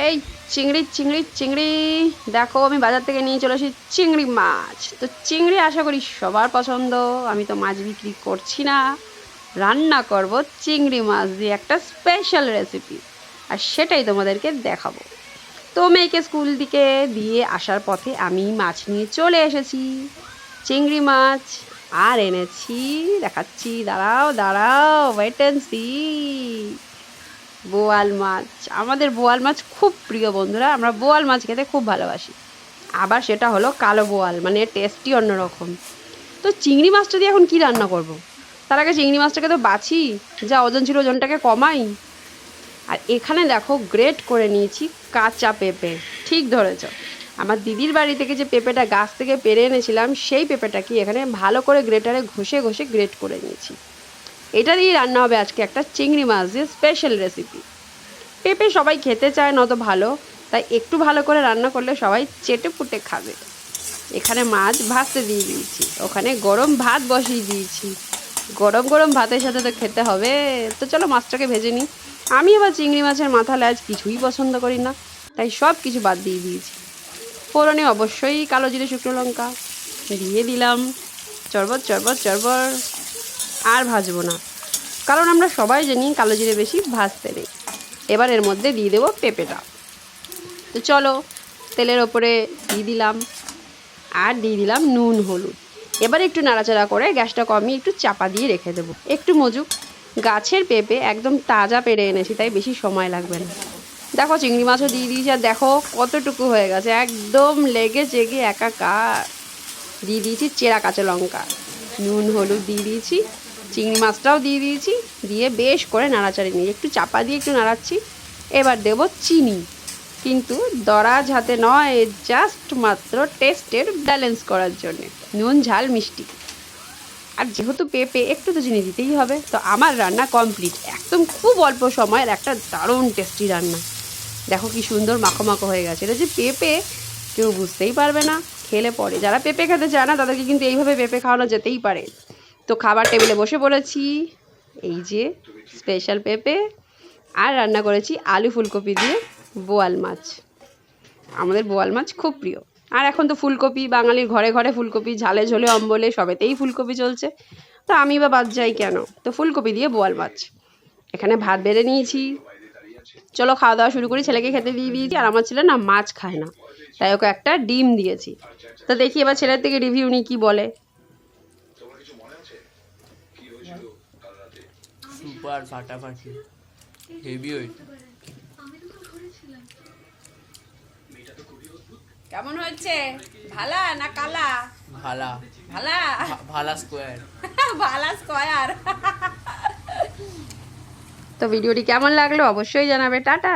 এই চিংড়ি চিংড়ি চিংড়ি দেখো, আমি বাজার থেকে নিয়ে চলে আসি চিংড়ি মাছ। তো চিংড়ি আশা করি সবার পছন্দ। আমি তো মাছ বিক্রি করছি না, রান্না করব চিংড়ি মাছ দিয়ে একটা স্পেশাল রেসিপি, আর সেটাই তোমাদেরকে দেখাবো। তো মেয়েকে স্কুল দিকে দিয়ে আসার পথে আমি মাছ নিয়ে চলে এসেছি, চিংড়ি মাছ। আর এনেছি, দেখাচ্ছি, দাঁড়াও দাঁড়াও, ওয়েট অ্যান্ড সি, বোয়াল মাছ। আমাদের বোয়াল মাছ খুব প্রিয় বন্ধুরা, আমরা বোয়াল মাছ খেতে খুব ভালোবাসি। আবার সেটা হলো কালো বোয়াল, মানে টেস্টই অন্যরকম। তো চিংড়ি মাছটা দিয়ে এখন কি রান্না করব? তার আগে চিংড়ি মাছটাকে তো বাছি, যা ওজন ছিল ওজনটাকে কমাই। আর এখানে দেখো গ্রেট করে নিয়েছি কাঁচা পেঁপে। ঠিক ধরেছ, আমার দিদির বাড়ি থেকে যে পেঁপেটা গাছ থেকে পেরে এনেছিলাম, সেই পেঁপেটাকে এখানে ভালো করে গ্রেটারে ঘষে ঘষে গ্রেট করে নিয়েছি। এটা দিয়ে রান্না হবে আজকে একটা চিংড়ি মাছ দিয়ে স্পেশাল রেসিপি। পেঁপে সবাই খেতে চায় না তো ভালো, তাই একটু ভালো করে রান্না করলে সবাই চেটে পুটে খাবে। এখানে মাছ ভাজতে দিয়ে দিয়েছি, ওখানে গরম ভাত বসিয়ে দিয়েছি। গরম গরম ভাতের সাথে তো খেতে হবে। তো চলো মাছটাকে ভেজে নিই। আমি আবার চিংড়ি মাছের মাথা ল্যাজ কিছুই পছন্দ করি না, তাই সব কিছু বাদ দিয়ে দিয়েছি। ফোড়নে অবশ্যই কালো জিরে শুকনো লঙ্কা দিয়ে দিলাম, চরবর চরবর চরবর। আর ভাজবো না, কারণ আমরা সবাই জানি কালো জিরে বেশি ভাজতে নেই। এবার এর মধ্যে দিয়ে দেবো পেঁপেটা। তো চলো, তেলের ওপরে দিয়ে দিলাম, আর দিয়ে দিলাম নুন হলুদ। এবার একটু নাড়াচাড়া করে গ্যাসটা কমিয়ে একটু চাপা দিয়ে রেখে দেবো, একটু মজুক। গাছের পেঁপে একদম তাজা পেরে এনেছি, তাই বেশি সময় লাগবে না। দেখো চিংড়ি মাছও দিয়ে দিয়েছি, আর দেখো কতটুকু হয়ে গেছে, একদম লেগে চেগে একাকার। দিয়ে দিয়েছি চেরা কাঁচা লঙ্কা, নুন হলুদ দিয়ে দিয়েছি, চিংড়ি মাছটাও দিয়ে দিয়েছি, দিয়ে বেশ করে নাড়াচাড়ি নিয়ে একটু চাপা দিয়ে একটু নাড়াচ্ছি। এবার দেব চিনি, কিন্তু দরাজ হাতে নয়, জাস্ট মাত্র টেস্টের ব্যালেন্স করার জন্যে, নুন ঝাল মিষ্টি। আর যেহেতু পেঁপে, একটু তো চিনি দিতেই হবে। তো আমার রান্না কমপ্লিট, একদম খুব অল্প সময়ের একটা দারুণ টেস্টি রান্না। দেখো কি সুন্দর মাখো মাখো হয়ে গেছে। এটা যে পেঁপে কেউ বুঝতেই পারবে না খেলে পরে। যারা পেঁপে খেতে চায় না তাদেরকে কিন্তু এইভাবে পেঁপে খাওয়ানো যেতেই পারে। তো খাবার টেবিলে বসে পড়েছি, এই যে স্পেশাল পেঁপে, আর রান্না করেছি আলু ফুলকপি দিয়ে বোয়াল মাছ। আমাদের বোয়াল মাছ খুব প্রিয়। আর এখন তো ফুলকপি, বাঙালির ঘরে ঘরে ফুলকপি, ঝালে ঝোলে অম্বলে সবেতেই ফুলকপি চলছে। তো আমি বা বাদ যাই কেন? তো ফুলকপি দিয়ে বোয়াল মাছ। এখানে ভাত বেড়ে নিয়েছি, চলো খাওয়া দাওয়া শুরু করি। ছেলেকে খেতে দিয়ে দিয়েছি, আর আমার ছেলে না মাছ খায় না, তাই ওকে একটা ডিম দিয়েছি। তো দেখি এবার ছেলের থেকে রিভিউ নিই কী বলে। সুপার ফাটাফাটি, হেভি হয়েছে। কেমন হচ্ছে? ভালা না কালা? ভালা ভালা, ভালা স্কোয়ার। ভালা স্কয়ার। তো ভিডিওটি কেমন লাগলো অবশ্যই জানাবে। টাটা।